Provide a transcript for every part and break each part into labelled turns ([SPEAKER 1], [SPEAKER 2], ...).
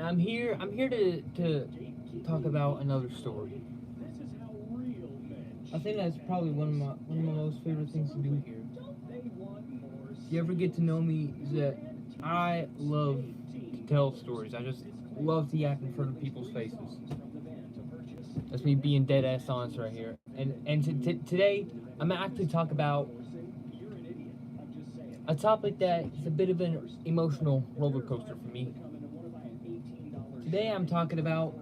[SPEAKER 1] I'm here to talk about another story. I think that's probably one of my most favorite things to do here. If you ever get to know me, is that I love to tell stories. I just love to yak in front of people's faces. That's me being dead ass honest right here. Today I'm gonna actually talk about a topic that is a bit of an emotional roller coaster for me. Today I'm talking about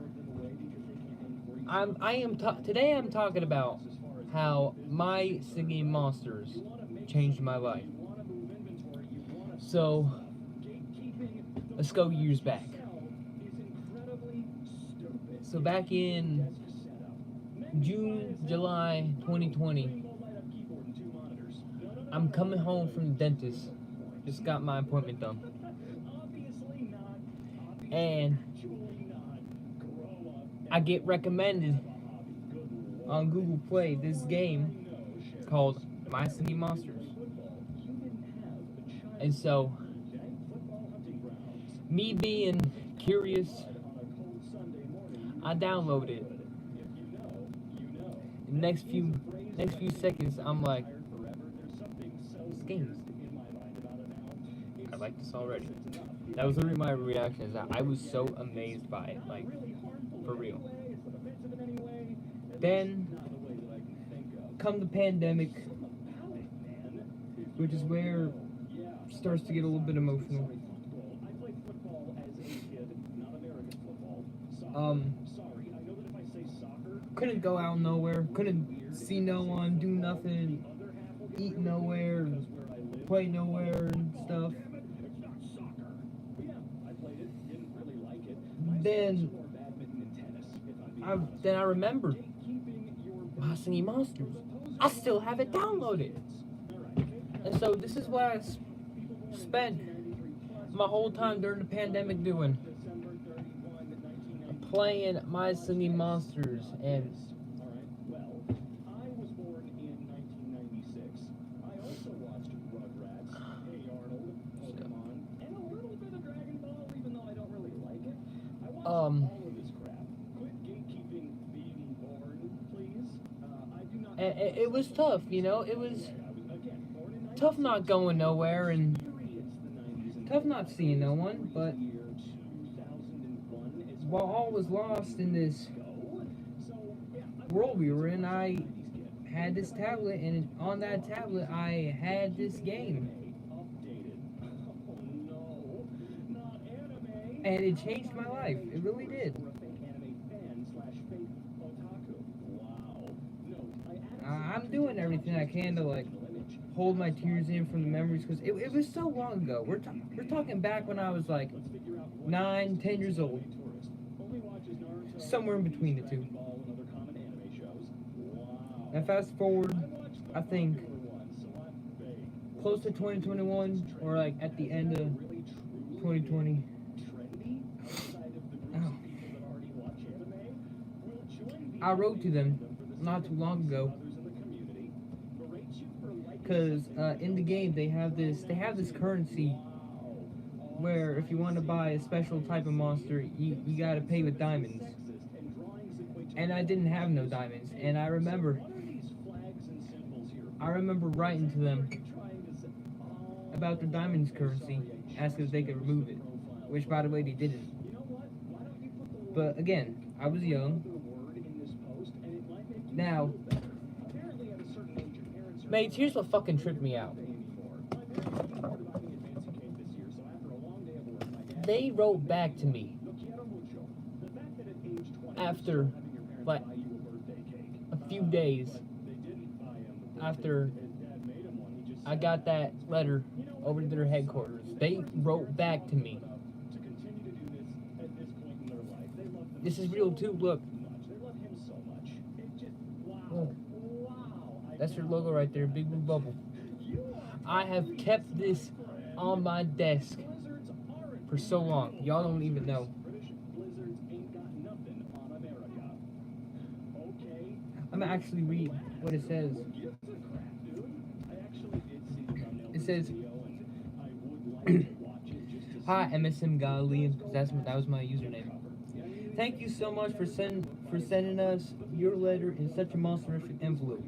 [SPEAKER 1] today I'm talking about how my singing monsters changed my life. So let's go years back. So back in June, July 2020, I'm coming home from the dentist. Just got my appointment done. And I get recommended on Google Play this game called My Singing Monsters. And so, me being curious, I download it. The next few seconds, I'm like, this game. I like this already. That was literally my reaction. Is that I was so amazed by it, like for real. Then come the pandemic, which is where it starts to get a little bit emotional. Couldn't go out nowhere, couldn't see no one, do nothing, eat nowhere, play nowhere and stuff. Then I remembered My Singing Monsters. I still have it downloaded. And so this is what I spent my whole time during the pandemic doing. Playing My Singing Monsters and it was tough, you know, it was tough not going nowhere and tough not seeing no one, but while all was lost in this world we were in, I had this tablet, and on that tablet I had this game. And it changed my life. It really did. I'm doing everything I can to like hold my tears in from the memories because it was so long ago. We're talking back when I was like 9, 10 years old. Somewhere in between the two. And fast forward, I think close to 2021 or like at the end of 2020. Oh. I wrote to them not too long ago because in the game they have this currency where if you want to buy a special type of monster, you gotta pay with diamonds. And I didn't have no diamonds, and I remember writing to them about the diamonds currency, asking if they could remove it, which by the way they didn't. But again, I was young. Now, mates, here's what fucking tripped me out. They wrote back to me after like a few days after I got that letter over to their headquarters. They wrote back to me. This is real too, look. That's your logo right there, Big Blue Bubble. I have kept this on my desk for so long. Y'all don't even know. I'm gonna actually read what it says. It says, Hi, MSM Galilean, because that was my username. Thank you so much for sending us your letter in such a monster-ific envelope.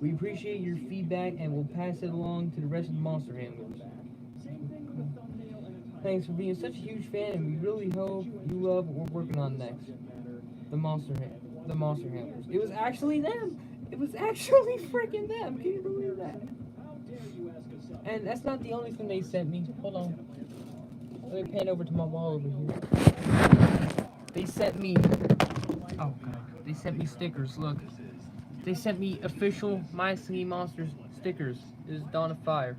[SPEAKER 1] We appreciate your feedback and will pass it along to the rest of the monster handlers. Thanks for being such a huge fan, and we really hope you love what we're working on next. The monster handlers. It was actually them. It was actually freaking them. Can you believe that? And that's not the only thing they sent me. Hold on. Let me pan over to my wall over here. They sent me. Oh god. They sent me stickers. Look. They sent me official My Singing Monsters stickers. This is Dawn of Fire.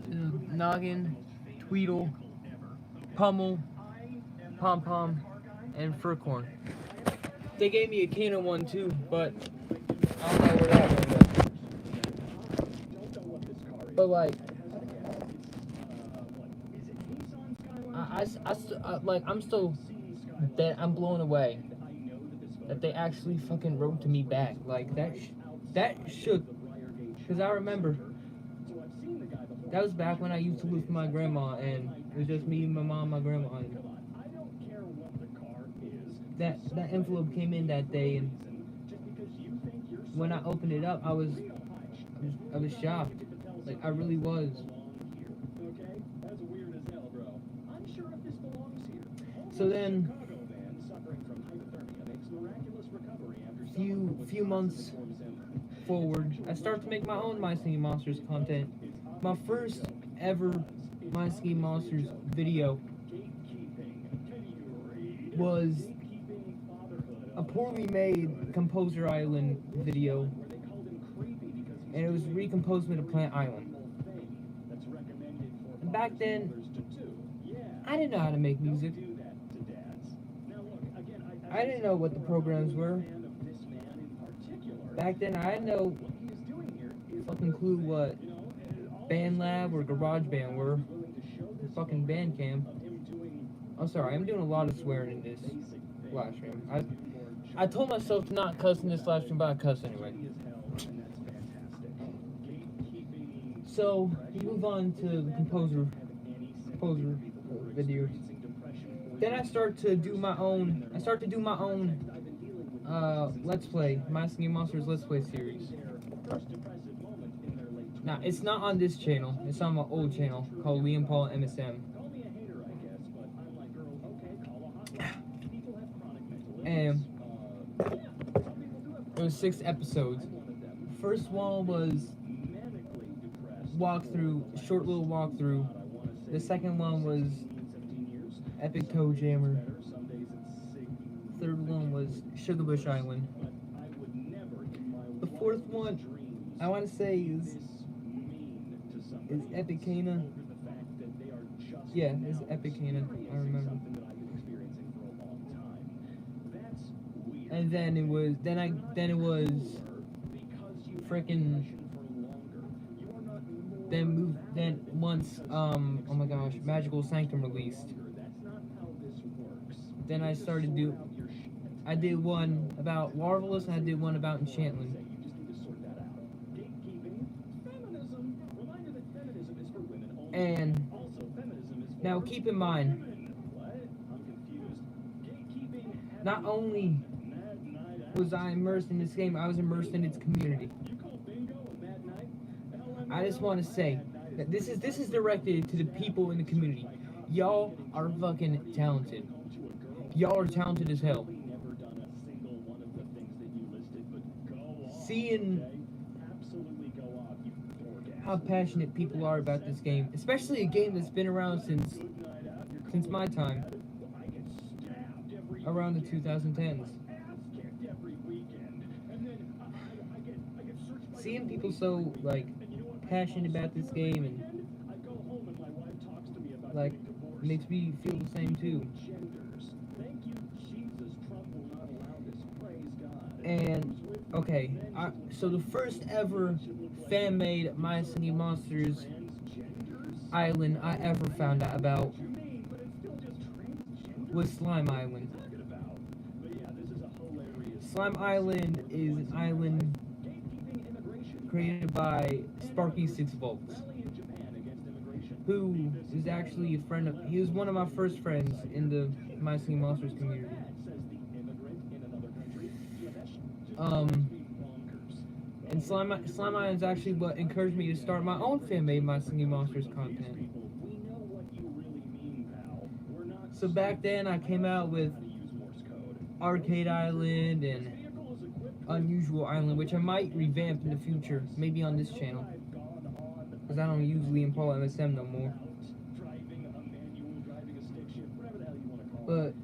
[SPEAKER 1] This is Noggin, Tweedle, Pummel, Pom Pom, and Furcorn. They gave me a Kano one too, but I don't know where that one went. But like, I'm still that I'm blown away that they actually fucking wrote to me back. Like that shook, cause I remember that was back when I used to live with my grandma, and it was just me, my mom, my grandma. And that envelope came in that day, and when I opened it up, I was shocked. Like I really was. So then, few months forward, I started to make my own My Singing Monsters content. My first ever My Singing Monsters video was a poorly made Composer Island video, and it was recomposement of Plant Island. And back then, I didn't know how to make music. I didn't know what the programs were. Back then, I had no fucking clue what BandLab or GarageBand were. Fucking Bandcamp. I'm sorry, I'm doing a lot of swearing in this live stream. I told myself to not cuss in this live stream, but I cuss anyway. So, we move on to the composer videos. Then I start to do my own. Let's Play, My Singing Monsters Let's Play series. Now, it's not on this channel. It's on my old channel called Liam Paul MSM. And it was 6 episodes. First one was short little walkthrough. The second one was Epic Toe Jammer. Third one was Sugarbush Island. The fourth one, I want to say is Epicana. Yeah, it's Epicana. I remember. And then it was freaking. Then once oh my gosh, Magical Sanctum released. Then I did one about Larvalus, and I did one about Enchantment. And now keep in mind, not only was I immersed in this game, I was immersed in its community. I just want to say that this is directed to the people in the community. Y'all are fucking talented. Y'all are talented as hell. Seeing how passionate people are about this game, especially a game that's been around since my time, around the 2010s. Seeing people so like passionate about this game and like makes me feel the same too. And okay, so the first ever fan-made My Singing Monsters Island I ever found out about was Slime Island. Slime Island is an island created by Sparky 6 Volts. who is actually a friend of. He was one of my first friends in the My Singing Monsters community. And Slime Island is actually what encouraged me to start my own fan-made My Singing Monsters content. So back then, I came out with Arcade Island and Unusual Island, which I might revamp in the future, maybe on this channel, because I don't use Liam Paul MSM no more. But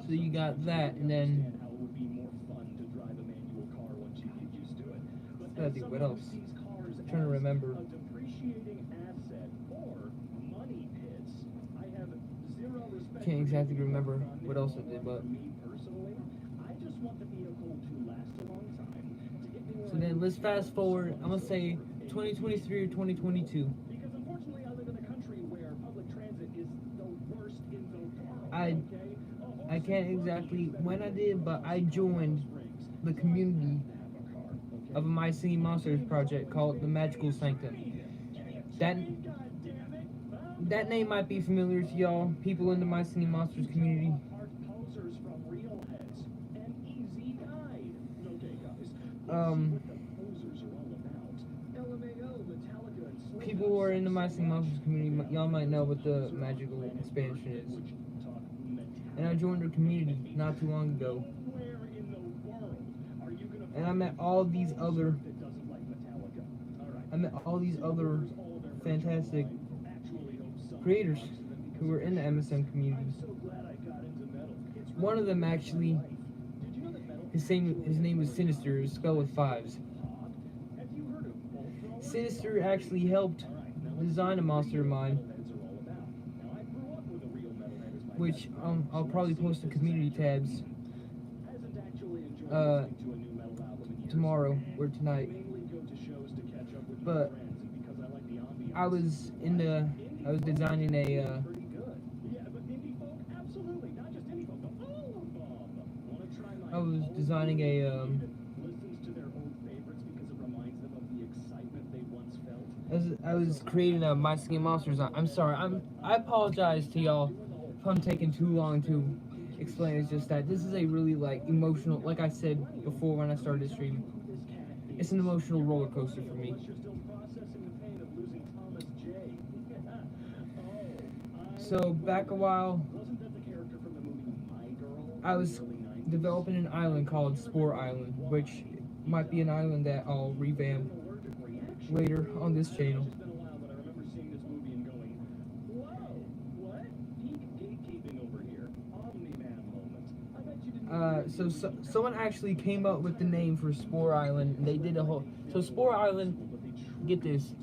[SPEAKER 1] so you got that, and then what else? I'm trying to remember. Can't exactly remember what else I did, but so then let's fast forward. I'm gonna say 2023 or 2022. I can't exactly when I did, but I joined the community of a My Singing Monsters project called the Magical Sanctum. That name might be familiar to y'all, people in the My Singing Monsters community. People who are in the My Singing Monsters community, y'all might know what the magical expansion is. And I joined the community not too long ago. And I met all these other fantastic creators who were in the MSM community. One of them actually, his name was Sinister, it was spelled with 5s. Sinister actually helped design a monster of mine, which I'll probably post in community tabs tomorrow or tonight. But I was designing a I was creating a My Singing Monsters. I'm sorry. I apologize to y'all if I'm taking too long to explain. It's just that this is a really emotional. Like I said before when I started the stream, it's an emotional roller coaster for me. So back a while, I was developing an island called Spore Island, which might be an island that I'll revamp later on this channel. So someone actually came up with the name for Spore Island, and they did a whole. So Spore Island, get this.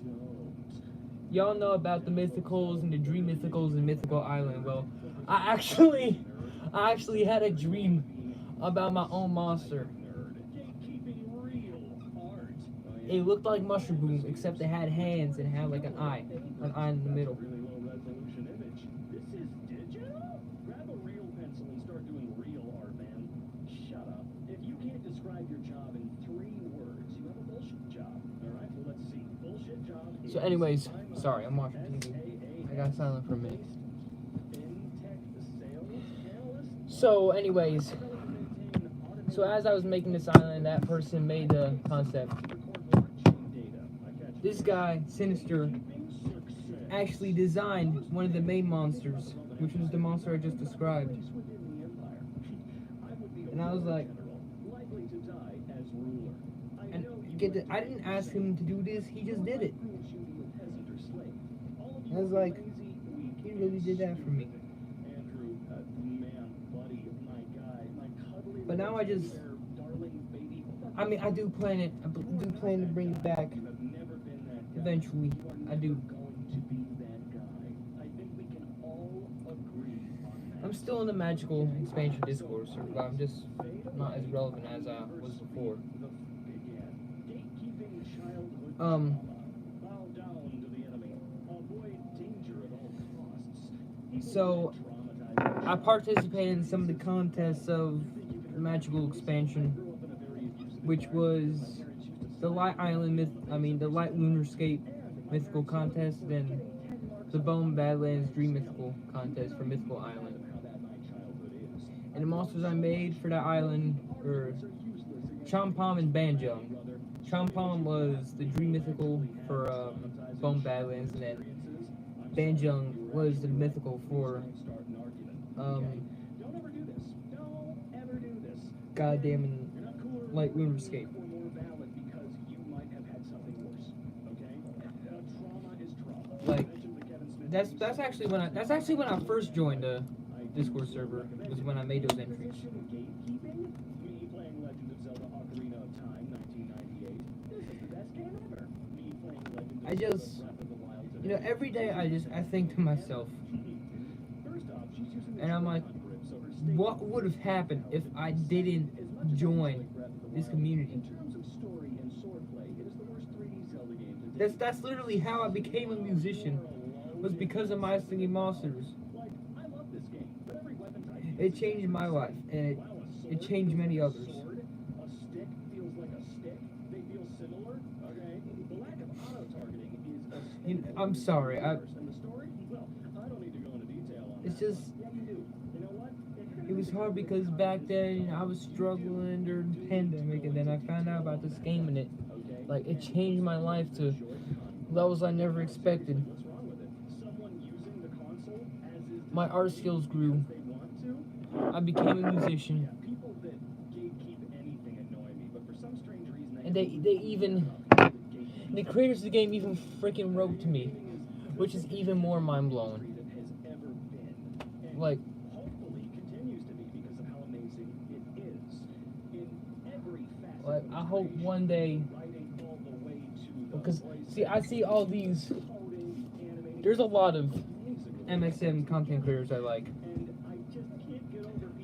[SPEAKER 1] Y'all know about the mythicals and the dream mythicals and Mythical Island. Well, I actually had a dream about my own monster. It looked like Mushroom Boom, except it had hands and had like an eye in the middle. So anyways, sorry, I'm watching TV. I got silent for a minute. So anyways, so as I was making this island, that person made the concept. This guy, Sinister, actually designed one of the main monsters, which was the monster I just described. And I was like, and I didn't ask him to do this, he just did it. I was like, he really did that for me. But now I do plan to bring it back eventually. I do. I'm still in the magical expansion Discord server, but I'm just not as relevant as I was before. So I participated in some of the contests of the magical expansion, which was the Light Island the Light Lunarscape mythical contest, then the Bone Badlands Dream Mythical contest for Mythical Island. And the monsters I made for that island were Chompom and Banjung. Chompom was the Dream Mythical for Bone Badlands, and then Banjung was the mythical for goddamn Light Lunar Escape. Like that's actually when I first joined the Discord server, was when I made those entries. I just, every day I think to myself, and I'm like, what would have happened if I didn't join this community? That's literally how I became a musician, was because of My Singing Monsters. It changed my life, and it changed many others. I'm sorry. It's just, it was hard because back then I was struggling during the pandemic, and then I found out about this game, and it changed my life to levels I never expected. My art skills grew. I became a musician. And the creators of the game even freaking wrote to me, which is even more mind-blowing. Like, I hope one day, because I see all these, there's a lot of MSM content creators I like.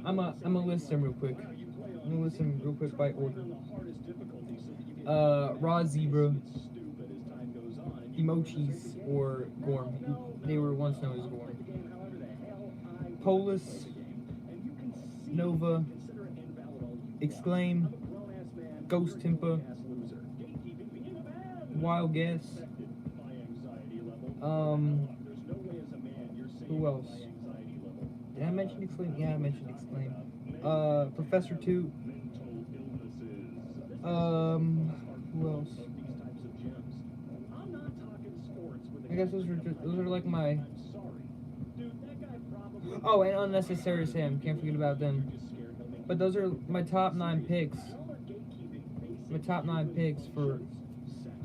[SPEAKER 1] I'm gonna list them real quick. I'm gonna list them real quick by order. Raw Zebra, Emochis, or Gorm. They were once known as Gorm. Polis, Nova, Exclaim, Ghost Timpa, Wild Guess. Who else? Did I mention Exclaim? Yeah, I mentioned Exclaim. Professor 2. Who else? I guess those are like my. Oh, and Unnecessary Sam. Can't forget about them. But those are my top 9 picks. My top 9 picks for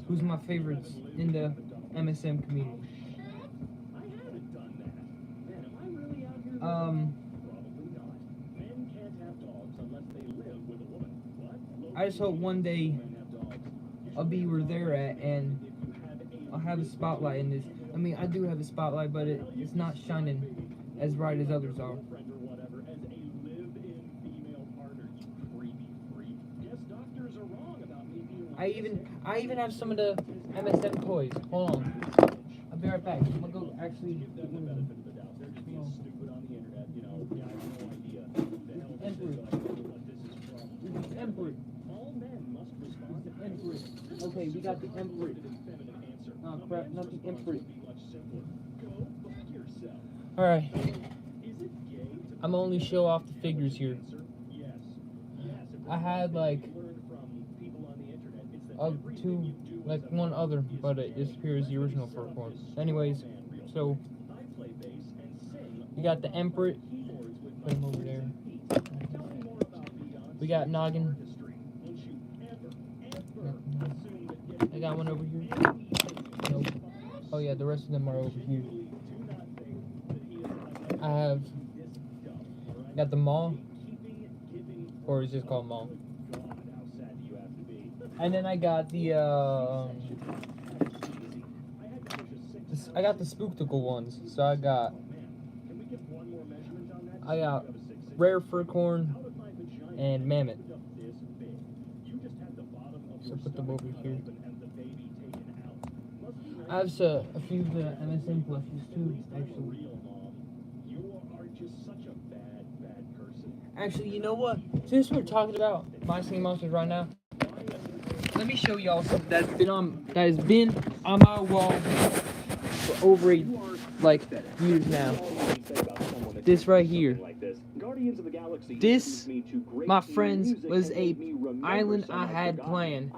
[SPEAKER 1] who's my favorites in the MSM community. I just hope one day I'll be where they're at, and I'll have a spotlight in this. I mean, I do have a spotlight, but it's not shining as bright as others are. I even have some of the MSM toys. Hold on. I'll be right back. I'm gonna go actually get one of them. Emperor. Okay, we got the Emperor. Oh crap, not the Emperor. Alright. I'm only show off the figures here. I had one other, but it disappears the original first one. Anyways, so we got the Emperor. Put him over there. We got Noggin. I got one over here. Nope. Oh yeah, the rest of them are over here. I got the Maw, or it's just called Maw. And then I got the I got the Spooktical ones. So I got Rare Furcorn and Mammoth. So put them over here. I have a few of the MSM plushies too, actually. Actually, you know what? Since we're talking about My Singing Monsters right now, let me show y'all something that has been on my wall for over years now. This right here. This, my friends, was a island I had planned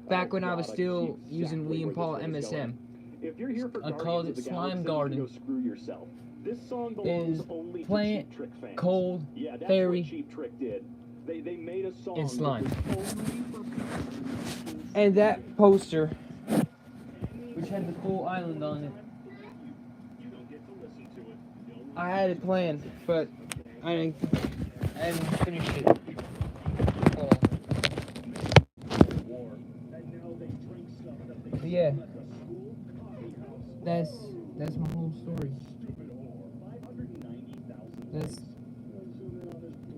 [SPEAKER 1] back when I was still using William Paul MSM. I called it Slime Garden. Is plant, cold, fairy, and slime. And that poster, which had the full island on it, I had it planned, but I hadn't finished it. But yeah, that's my whole story.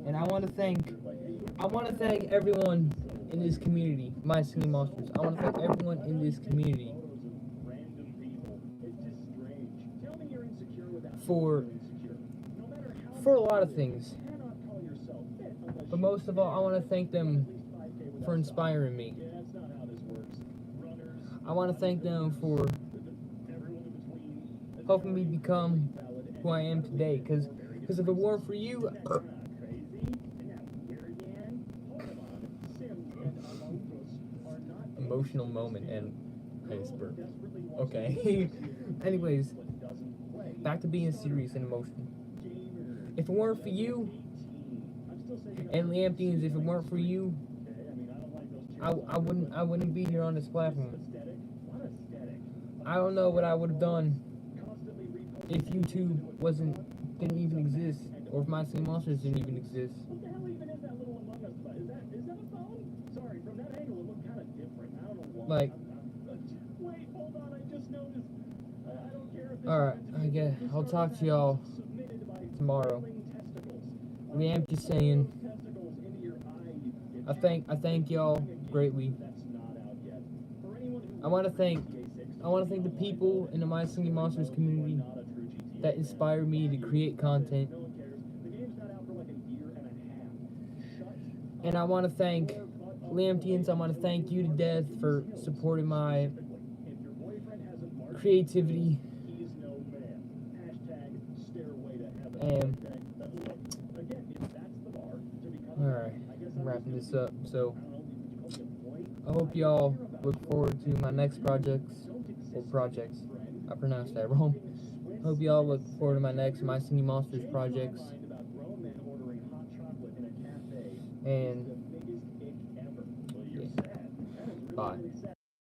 [SPEAKER 1] And I want to thank everyone in this community, my singing monsters. I want to thank everyone in this community for a lot of things. But most of all, I want to thank them for inspiring me. I want to thank them for helping me become who I am today. Because if it weren't for you, emotional moment and iceberg. Okay. Anyways, back to being serious and emotional. If it weren't for you and Lamptines, if it weren't for you, I wouldn't be here on this platform. I don't know what I would have done if YouTube didn't even exist, or if My Singing Monsters didn't even exist. Like, alright, I guess I'll talk to y'all tomorrow. I'm just saying, I thank y'all greatly. I want to thank the people in the My Singing Monsters community that inspired me to create content. And I want to thank Lamptians. I want to thank you to death for supporting my creativity. And alright, I'm wrapping this up. So I hope y'all look forward to my next projects. I pronounced that wrong. I hope y'all look forward to my next My Singing Monsters projects. And yeah. Bye.